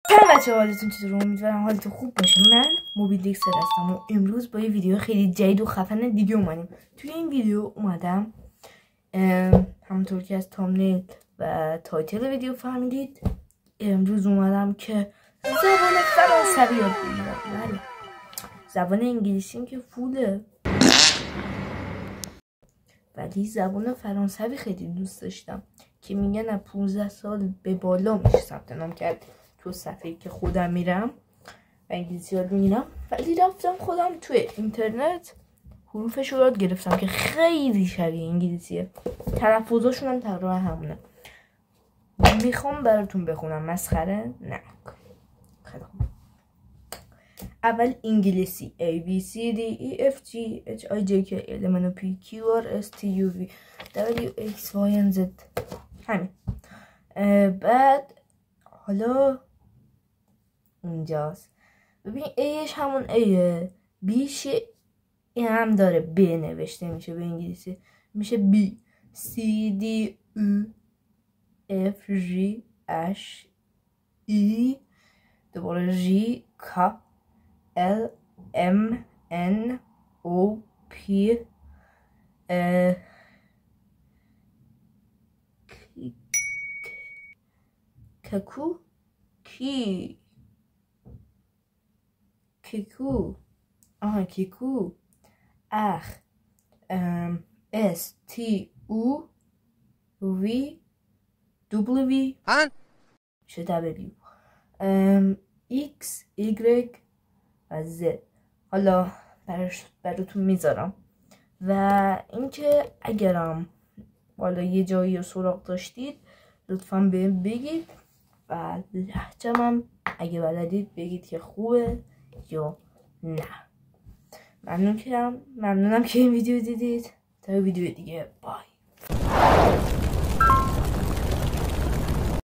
سلام بچه ها، حالتون چطوره؟ امیدوارم حالتون خوب باشه. من موبیل دیکسر هستم و امروز با یه ویدیو خیلی جدید و خفن دیگه اومدیم. توی این ویدیو اومدم همونطور که از تامنیل و تایتل ویدیو فهمیدید، امروز اومدم که زبان فرانسوی یاد بگیرم. بله، زبان انگلیسیم که فوله، ولی زبان فرانسوی خیلی دوست داشتم که میگن از 15 سال به بالا میشه ثبت نام کرد تو صفحه‌ای که خودم میرم و انگلیسی یاد میگیرم. ولی رفتم خودم توی اینترنت حروفش رو یاد گرفتم که خیلی شبیه انگلیسیه، تلفظاشون هم تقریبا همونه. میخوام براتون بخونم، مسخره نه. خیلی خوب. اول انگلیسی: A B C D E F G H I J K L M N O P Q R S T U V W X Y and Z. همین. بعد حالا اینجاست، ببین Aش همون Aه، Bش این هم داره، B نوشته میشه به انگلیسی، میشه B C D U F G H I دوباره G K L M N O P ککو کی کیکو کیکو اخ S T U V W میشه W X Y و Z. حالا براتون میذارم. و اینکه اگرم حالا یه جایی رو سراغ داشتید لطفا بهم بگید و لهجه‌م اگه بلدید بگید که خوبه یا نه. ممنونم که این ویدیو دیدید. تا ویدیو دیگه، بای.